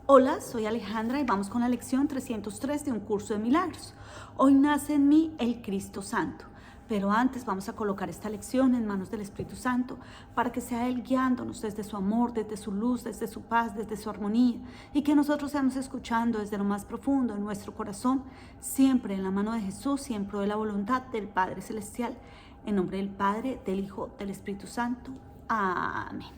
Hola, soy Alejandra y vamos con la lección 303 de un curso de milagros. Hoy nace en mí el Cristo Santo, pero antes vamos a colocar esta lección en manos del Espíritu Santo para que sea Él guiándonos desde su amor, desde su luz, desde su paz, desde su armonía y que nosotros seamos escuchando desde lo más profundo de nuestro corazón, siempre en la mano de Jesús, siempre de la voluntad del Padre Celestial. En nombre del Padre, del Hijo, del Espíritu Santo. Amén.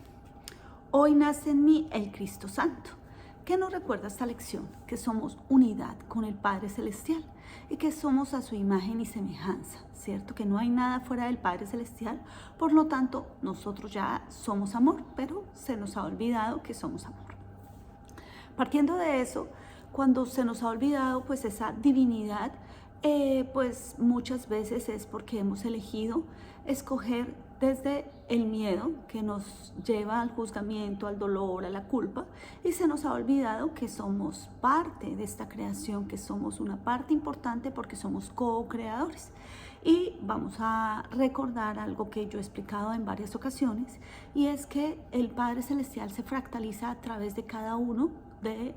Hoy nace en mí el Cristo Santo. ¿Qué nos recuerda esta lección? Que somos unidad con el Padre Celestial y que somos a su imagen y semejanza, ¿cierto? Que no hay nada fuera del Padre Celestial, por lo tanto, nosotros ya somos amor, pero se nos ha olvidado que somos amor. Partiendo de eso, cuando se nos ha olvidado pues esa divinidad, pues muchas veces es porque hemos elegido escoger desde el miedo que nos lleva al juzgamiento, al dolor, a la culpa, y se nos ha olvidado que somos parte de esta creación, que somos una parte importante porque somos co-creadores. Y vamos a recordar algo que yo he explicado en varias ocasiones, y es que el Padre Celestial se fractaliza a través de cada uno de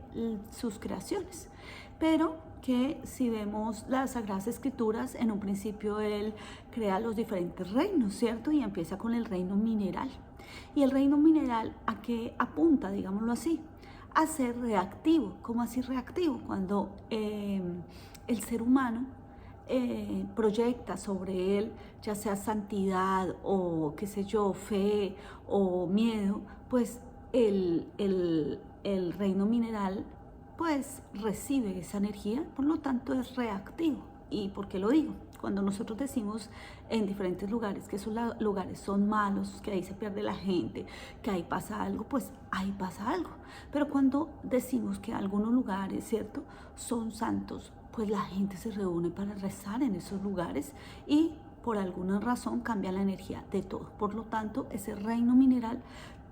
sus creaciones, pero que si vemos las Sagradas Escrituras, en un principio Él crea los diferentes reinos, ¿cierto? Y empieza con el reino mineral. Y el reino mineral, ¿a qué apunta, digámoslo así? A ser reactivo. ¿Cómo así reactivo? Cuando el ser humano proyecta sobre él, ya sea santidad o qué sé yo, fe o miedo, pues el reino mineral pues recibe esa energía, por lo tanto es reactivo. ¿Y por qué lo digo? Cuando nosotros decimos en diferentes lugares que esos lugares son malos, que ahí se pierde la gente, que ahí pasa algo, pues ahí pasa algo. Pero cuando decimos que algunos lugares, ¿cierto?, son santos, pues la gente se reúne para rezar en esos lugares y por alguna razón cambia la energía de todo. Por lo tanto, ese reino mineral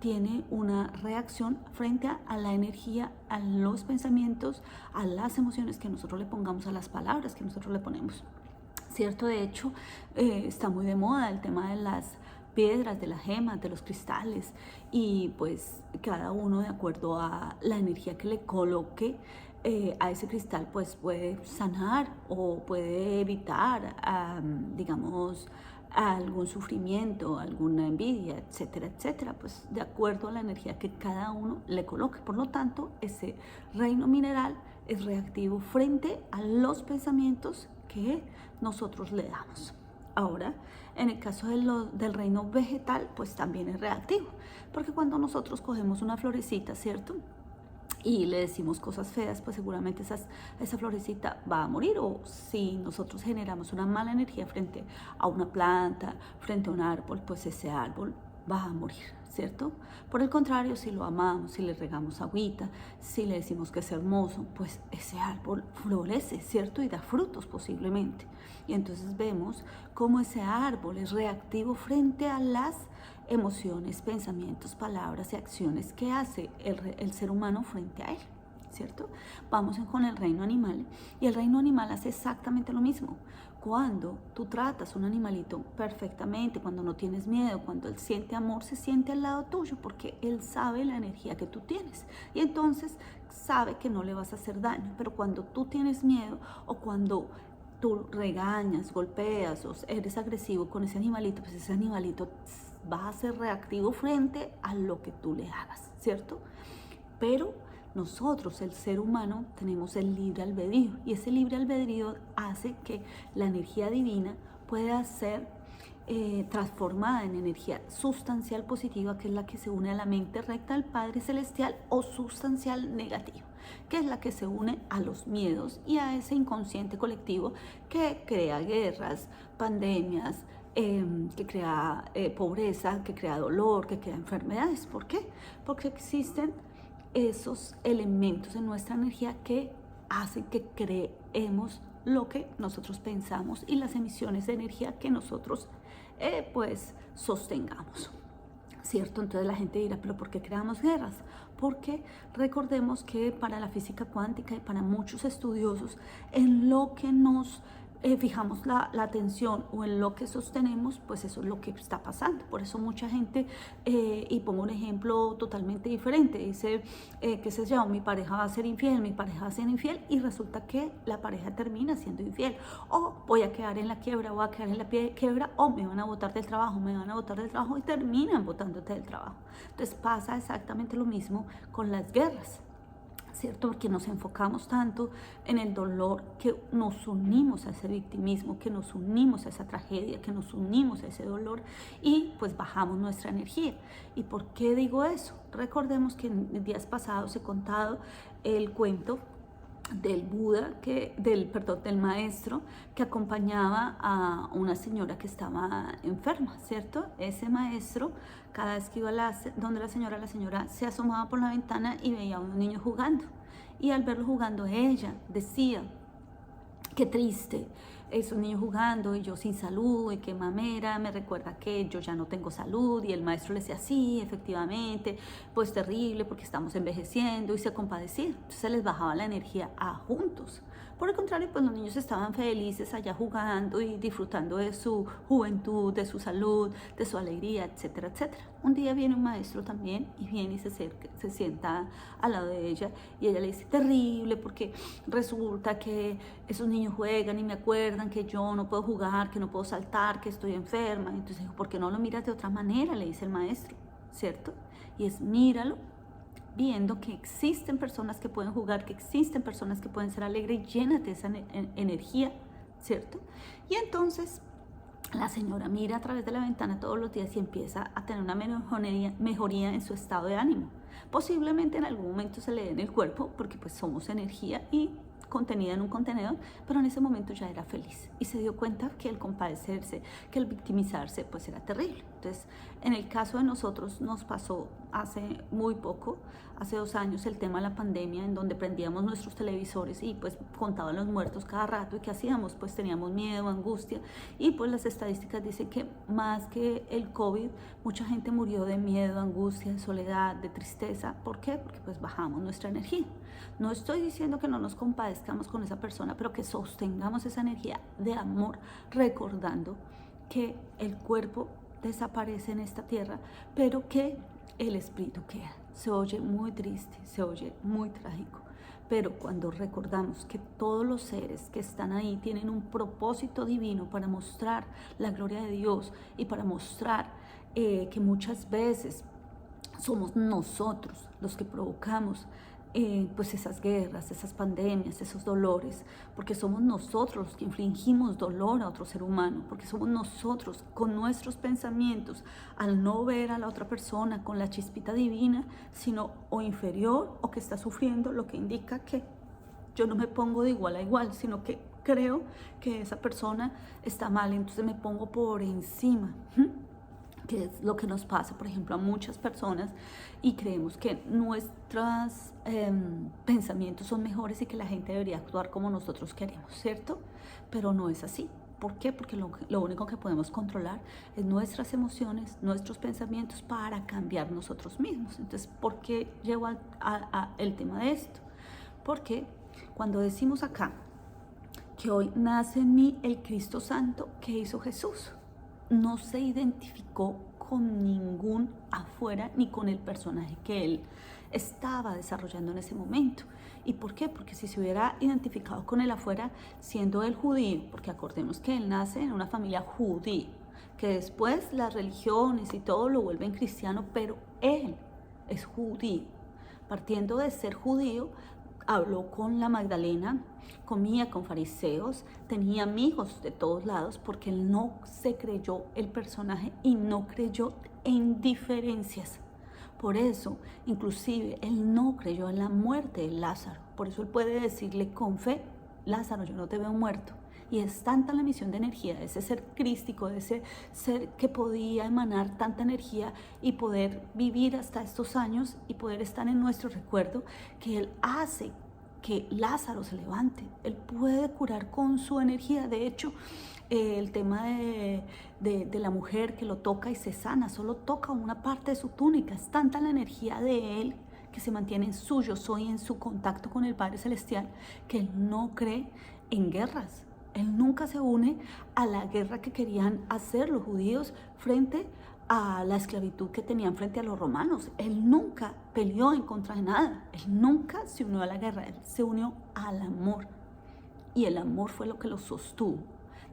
tiene una reacción frente a la energía, a los pensamientos, a las emociones que nosotros le pongamos, a las palabras que nosotros le ponemos. ¿Cierto? De hecho, está muy de moda el tema de las piedras, de las gemas, de los cristales, y pues cada uno de acuerdo a la energía que le coloque a ese cristal, pues puede sanar o puede evitar, digamos, algún sufrimiento, alguna envidia, etcétera, etcétera, pues de acuerdo a la energía que cada uno le coloque. Por lo tanto, ese reino mineral es reactivo frente a los pensamientos que nosotros le damos. Ahora, en el caso del reino vegetal, pues también es reactivo, porque cuando nosotros cogemos una florecita, ¿cierto?, y le decimos cosas feas, pues seguramente esa florecita va a morir. O si nosotros generamos una mala energía frente a una planta, frente a un árbol, pues ese árbol va a morir, ¿cierto? Por el contrario, si lo amamos, si le regamos agüita, si le decimos que es hermoso, pues ese árbol florece, ¿cierto? Y da frutos posiblemente. Y entonces vemos cómo ese árbol es reactivo frente a las emociones, pensamientos, palabras y acciones que hace el ser humano frente a él, ¿cierto? Vamos con el reino animal, y el reino animal hace exactamente lo mismo. Cuando tú tratas a un animalito perfectamente, cuando no tienes miedo, cuando él siente amor, se siente al lado tuyo porque él sabe la energía que tú tienes y entonces sabe que no le vas a hacer daño. Pero cuando tú tienes miedo o cuando tú regañas, golpeas o eres agresivo con ese animalito, pues ese animalito va a ser reactivo frente a lo que tú le hagas, ¿cierto? Pero nosotros, el ser humano, tenemos el libre albedrío, y ese libre albedrío hace que la energía divina pueda ser transformada en energía sustancial positiva, que es la que se une a la mente recta del Padre Celestial, o sustancial negativa, que es la que se une a los miedos y a ese inconsciente colectivo que crea guerras, pandemias, que crea pobreza, que crea dolor, que crea enfermedades. ¿Por qué? Porque existen esos elementos en nuestra energía que hacen que creemos lo que nosotros pensamos y las emisiones de energía que nosotros pues sostengamos, ¿cierto? Entonces la gente dirá, ¿pero por qué creamos guerras? Porque recordemos que para la física cuántica y para muchos estudiosos, en lo que nos fijamos la atención o en lo que sostenemos, pues eso es lo que está pasando. Por eso mucha gente, y pongo un ejemplo totalmente diferente, dice, qué sé yo, mi pareja va a ser infiel, mi pareja va a ser infiel, y resulta que la pareja termina siendo infiel, o voy a quedar en la quiebra, voy a quedar en la quiebra, o me van a botar del trabajo, me van a botar del trabajo, y terminan botándote del trabajo. Entonces pasa exactamente lo mismo con las guerras, ¿cierto? Porque nos enfocamos tanto en el dolor que nos unimos a ese victimismo, que nos unimos a esa tragedia, que nos unimos a ese dolor y pues bajamos nuestra energía. ¿Y por qué digo eso? Recordemos que en días pasados he contado el cuento del Buda, del maestro que acompañaba a una señora que estaba enferma, ¿cierto? Ese maestro, cada vez que iba donde la señora se asomaba por la ventana y veía a un niño jugando. Y al verlo jugando, ella decía, qué triste, es un niño jugando y yo sin salud, y qué mamera, me recuerda que yo ya no tengo salud. Y el maestro le decía, sí, efectivamente, pues terrible porque estamos envejeciendo, y se compadecía. Entonces se les bajaba la energía a juntos. Por el contrario, pues los niños estaban felices allá jugando y disfrutando de su juventud, de su salud, de su alegría, etcétera, etcétera. Un día viene un maestro también y viene y se sienta al lado de ella, y ella le dice, terrible porque resulta que esos niños juegan y me acuerdan que yo no puedo jugar, que no puedo saltar, que estoy enferma. Entonces dijo, ¿por qué no lo miras de otra manera?, le dice el maestro, ¿cierto? Y es, míralo viendo que existen personas que pueden jugar, que existen personas que pueden ser alegres, y llénate de esa energía, ¿cierto? Y entonces la señora mira a través de la ventana todos los días y empieza a tener una mejoría en su estado de ánimo. Posiblemente en algún momento se le dé en el cuerpo, porque pues somos energía y contenida en un contenedor, pero en ese momento ya era feliz y se dio cuenta que el compadecerse, que el victimizarse, pues era terrible. Entonces, en el caso de nosotros nos pasó hace muy poco, hace 2 años, el tema de la pandemia, en donde prendíamos nuestros televisores y pues contaban los muertos cada rato. ¿Y qué hacíamos? Pues teníamos miedo, angustia, y pues las estadísticas dicen que más que el COVID, mucha gente murió de miedo, angustia, de soledad, de tristeza. ¿Por qué? Porque pues bajamos nuestra energía. No estoy diciendo que no nos compadezcamos con esa persona, pero que sostengamos esa energía de amor, recordando que el cuerpo desaparece en esta tierra, pero que el espíritu queda. Se oye muy triste, se oye muy trágico, pero cuando recordamos que todos los seres que están ahí tienen un propósito divino para mostrar la gloria de Dios y para mostrar que muchas veces somos nosotros los que provocamos pues esas guerras, esas pandemias, esos dolores, porque somos nosotros los que infligimos dolor a otro ser humano, porque somos nosotros con nuestros pensamientos, al no ver a la otra persona con la chispita divina, sino o inferior o que está sufriendo, lo que indica que yo no me pongo de igual a igual, sino que creo que esa persona está mal, entonces me pongo por encima. Que es lo que nos pasa, por ejemplo, a muchas personas, y creemos que nuestros pensamientos son mejores y que la gente debería actuar como nosotros queremos, ¿cierto? Pero no es así. ¿Por qué? Porque lo único que podemos controlar es nuestras emociones, nuestros pensamientos, para cambiar nosotros mismos. Entonces, ¿por qué llevo el tema de esto? Porque cuando decimos acá que hoy nace en mí el Cristo Santo, ¿qué hizo Jesús? No se identificó con ningún afuera ni con el personaje que él estaba desarrollando en ese momento. ¿Y por qué? Porque si se hubiera identificado con el afuera, siendo él judío, porque acordemos que él nace en una familia judía, que después las religiones y todo lo vuelven cristiano, pero él es judío. Partiendo de ser judío, habló con la Magdalena, comía con fariseos, tenía amigos de todos lados, porque él no se creyó el personaje y no creyó en diferencias. Por eso, inclusive, él no creyó en la muerte de Lázaro. Por eso él puede decirle con fe, Lázaro, yo no te veo muerto. Y es tanta la emisión de energía, de ese ser crístico, de ese ser que podía emanar tanta energía y poder vivir hasta estos años y poder estar en nuestro recuerdo, que él hace que Lázaro se levante. Él puede curar con su energía. De hecho, el tema de la mujer que lo toca y se sana, solo toca una parte de su túnica. Es tanta la energía de él que se mantiene en su yo soy, en su contacto con el Padre Celestial, que él no cree en guerras. Él nunca se une a la guerra que querían hacer los judíos frente a la esclavitud que tenían frente a los romanos. Él nunca peleó en contra de nada. Él nunca se unió a la guerra. Él se unió al amor. Y el amor fue lo que los sostuvo.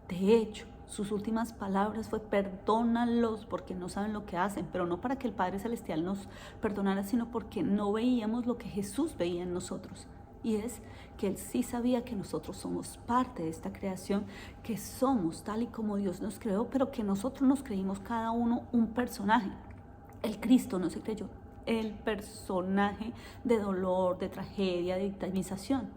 De hecho, sus últimas palabras fue: perdónalos porque no saben lo que hacen, pero no para que el Padre Celestial nos perdonara, sino porque no veíamos lo que Jesús veía en nosotros. Y es que Él sí sabía que nosotros somos parte de esta creación, que somos tal y como Dios nos creó, pero que nosotros nos creímos cada uno un personaje. El Cristo no se creyó el personaje de dolor, de tragedia, de victimización.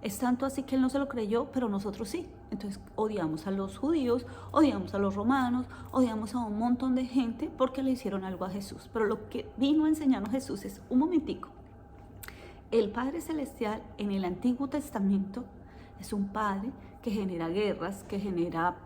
Es tanto así que Él no se lo creyó, pero nosotros sí. Entonces odiamos a los judíos, odiamos a los romanos, odiamos a un montón de gente porque le hicieron algo a Jesús. Pero lo que vino a enseñarnos Jesús es: un momentico, el Padre Celestial en el Antiguo Testamento es un Padre que genera guerras, que genera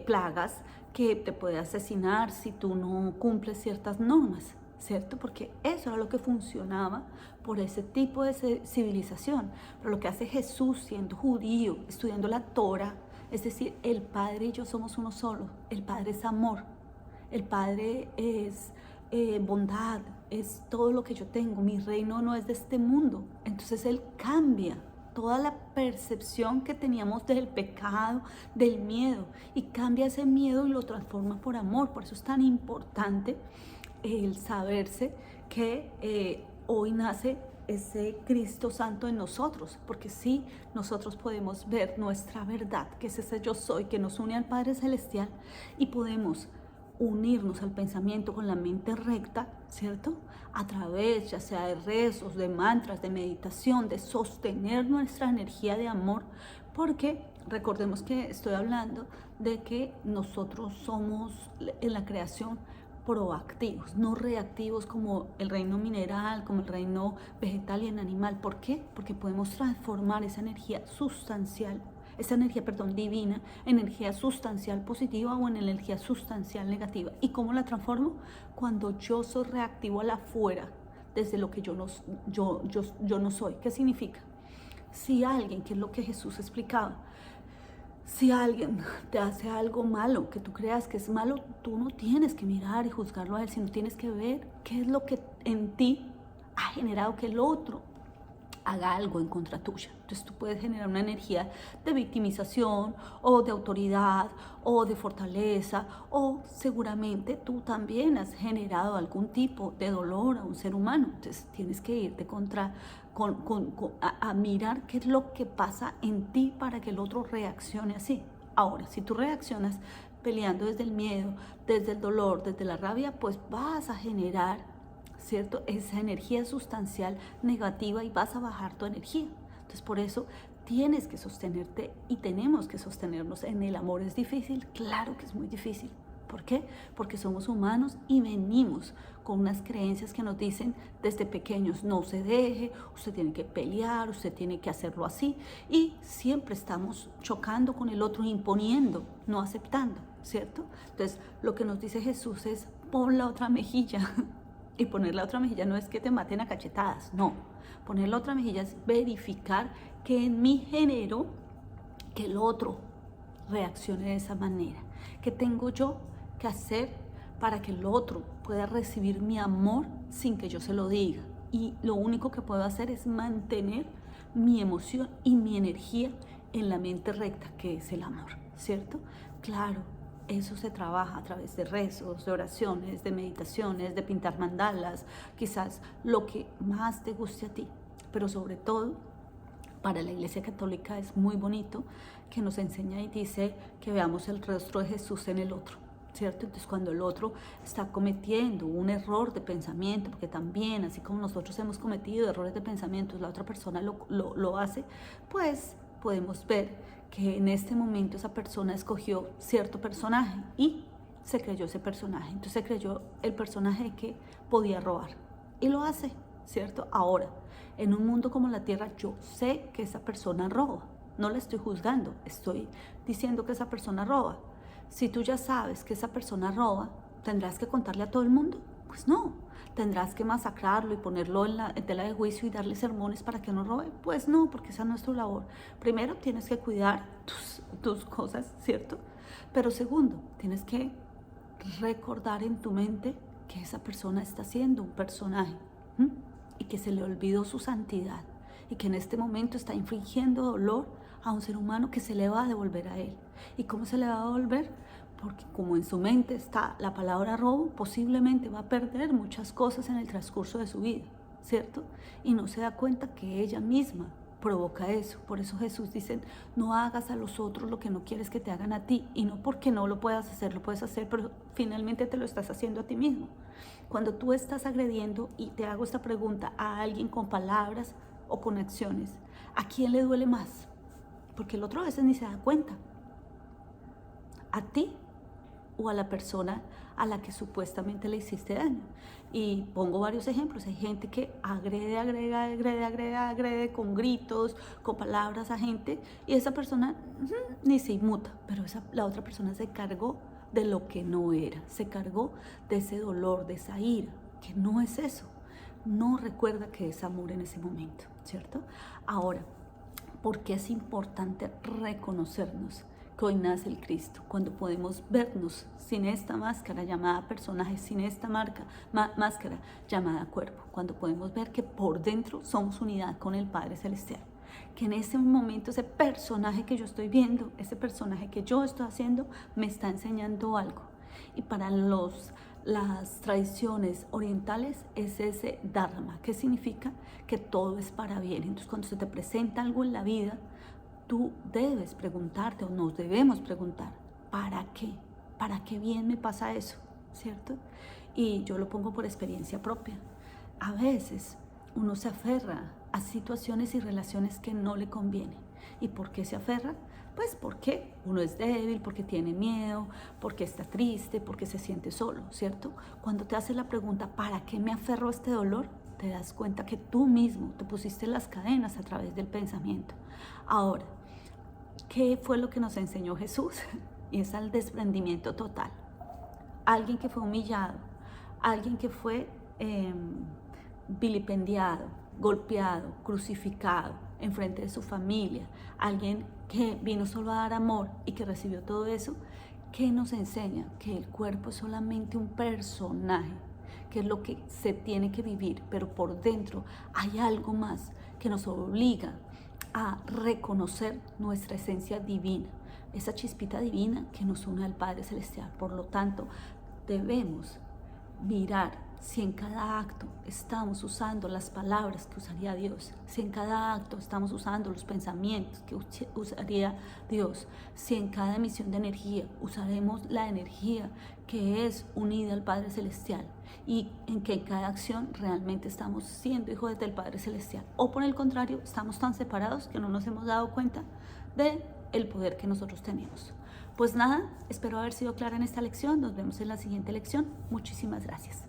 plagas, que te puede asesinar si tú no cumples ciertas normas, ¿cierto? Porque eso era lo que funcionaba por ese tipo de civilización. Pero lo que hace Jesús, siendo judío, estudiando la Torah, es decir, el Padre y yo somos uno solo. El Padre es amor, el Padre es bondad, es todo lo que yo tengo. Mi reino no es de este mundo. Entonces Él cambia toda la percepción que teníamos del pecado, del miedo, y cambia ese miedo y lo transforma por amor. Por eso es tan importante el saberse que hoy nace ese Cristo Santo en nosotros, porque sí, nosotros podemos ver nuestra verdad, que es ese yo soy, que nos une al Padre Celestial, y podemos unirnos al pensamiento con la mente recta, ¿cierto? A través ya sea de rezos, de mantras, de meditación, de sostener nuestra energía de amor, porque recordemos que estoy hablando de que nosotros somos en la creación proactivos, no reactivos como el reino mineral, como el reino vegetal y el animal. ¿Por qué? Porque podemos transformar esa energía sustancial, esa energía, divina, en energía sustancial positiva o en energía sustancial negativa. ¿Y cómo la transformo? Cuando yo soy reactivo al afuera, desde lo que yo no soy. ¿Qué significa? Si alguien, que es lo que Jesús explicaba, si alguien te hace algo malo, que tú creas que es malo, tú no tienes que mirar y juzgarlo a él, sino tienes que ver qué es lo que en ti ha generado que el otro haga algo en contra tuya. Entonces tú puedes generar una energía de victimización o de autoridad o de fortaleza, o seguramente tú también has generado algún tipo de dolor a un ser humano. Entonces tienes que irte a mirar qué es lo que pasa en ti para que el otro reaccione así. Ahora, si tú reaccionas peleando desde el miedo, desde el dolor, desde la rabia, pues vas a generar, ¿cierto?, esa energía sustancial negativa y vas a bajar tu energía. Entonces por eso tienes que sostenerte y tenemos que sostenernos en el amor. ¿Es difícil? Claro que es muy difícil. ¿Por qué? Porque somos humanos y venimos con unas creencias que nos dicen desde pequeños: no se deje, usted tiene que pelear, usted tiene que hacerlo así, y siempre estamos chocando con el otro, imponiendo, no aceptando, ¿cierto? Entonces lo que nos dice Jesús es: pon la otra mejilla. Y poner la otra mejilla no es que te maten a cachetadas, no. Poner la otra mejilla es verificar que en mí genero que el otro reaccione de esa manera. ¿Qué tengo yo que hacer para que el otro pueda recibir mi amor sin que yo se lo diga? Y lo único que puedo hacer es mantener mi emoción y mi energía en la mente recta, que es el amor, ¿cierto? Claro. Eso se trabaja a través de rezos, de oraciones, de meditaciones, de pintar mandalas, quizás lo que más te guste a ti. Pero sobre todo, para la Iglesia Católica es muy bonito que nos enseña y dice que veamos el rostro de Jesús en el otro, ¿cierto? Entonces cuando el otro está cometiendo un error de pensamiento, porque también, así como nosotros hemos cometido errores de pensamiento, la otra persona lo hace, pues podemos ver que en este momento esa persona escogió cierto personaje y se creyó ese personaje. Entonces se creyó el personaje que podía robar y lo hace, ¿cierto? Ahora, en un mundo como la Tierra, yo sé que esa persona roba, no la estoy juzgando, estoy diciendo que esa persona roba. Si tú ya sabes que esa persona roba, ¿tendrás que contarle a todo el mundo? Pues no. ¿Tendrás que masacrarlo y ponerlo en tela de juicio y darle sermones para que no robe? Pues no, porque esa no es tu labor. Primero, tienes que cuidar tus cosas, ¿cierto? Pero segundo, tienes que recordar en tu mente que esa persona está siendo un personaje, ¿m? Y que se le olvidó su santidad y que en este momento está infligiendo dolor a un ser humano que se le va a devolver a él. ¿Y cómo se le va a devolver? Porque como en su mente está la palabra robo, posiblemente va a perder muchas cosas en el transcurso de su vida, ¿cierto? Y no se da cuenta que ella misma provoca eso. Por eso Jesús dice, no hagas a los otros lo que no quieres que te hagan a ti. Y no porque no lo puedas hacer, lo puedes hacer, pero finalmente te lo estás haciendo a ti mismo. Cuando tú estás agrediendo, y te hago esta pregunta, a alguien con palabras o con acciones, ¿a quién le duele más? Porque el otro a veces ni se da cuenta. ¿A ti o a la persona a la que supuestamente le hiciste daño? Y pongo varios ejemplos. Hay gente que agrede con gritos, con palabras a gente, y esa persona ni se inmuta, pero la otra persona se cargó de lo que no era, se cargó de ese dolor, de esa ira, que no es eso. No recuerda que es amor en ese momento, ¿cierto? Ahora, ¿por qué es importante reconocernos que hoy nace el Cristo? Cuando podemos vernos sin esta máscara llamada personaje, sin esta máscara llamada cuerpo, cuando podemos ver que por dentro somos unidad con el Padre Celestial, que en ese momento ese personaje que yo estoy viendo, ese personaje que yo estoy haciendo, me está enseñando algo. Y para las tradiciones orientales es ese dharma, que significa que todo es para bien. Entonces, cuando se te presenta algo en la vida, tú debes preguntarte, o nos debemos preguntar, ¿para qué? ¿Para qué bien me pasa eso? ¿Cierto? Y yo lo pongo por experiencia propia. A veces uno se aferra a situaciones y relaciones que no le convienen. ¿Y por qué se aferra? Pues porque uno es débil, porque tiene miedo, porque está triste, porque se siente solo, ¿cierto? Cuando te haces la pregunta, ¿para qué me aferro a este dolor?, te das cuenta que tú mismo te pusiste las cadenas a través del pensamiento. Ahora, ¿qué fue lo que nos enseñó Jesús? Y es al desprendimiento total. Alguien que fue humillado, alguien que fue vilipendiado, golpeado, crucificado en frente de su familia, alguien que vino solo a dar amor y que recibió todo eso, ¿qué nos enseña? Que el cuerpo es solamente un personaje, que es lo que se tiene que vivir, pero por dentro hay algo más que nos obliga a reconocer nuestra esencia divina, esa chispita divina que nos une al Padre Celestial. Por lo tanto, debemos mirar si en cada acto estamos usando las palabras que usaría Dios, si en cada acto estamos usando los pensamientos que usaría Dios, si en cada emisión de energía usaremos la energía que es unida al Padre Celestial, y en que en cada acción realmente estamos siendo hijos del Padre Celestial, o por el contrario, estamos tan separados que no nos hemos dado cuenta del poder que nosotros tenemos. Pues nada, espero haber sido clara en esta lección. Nos vemos en la siguiente lección. Muchísimas gracias.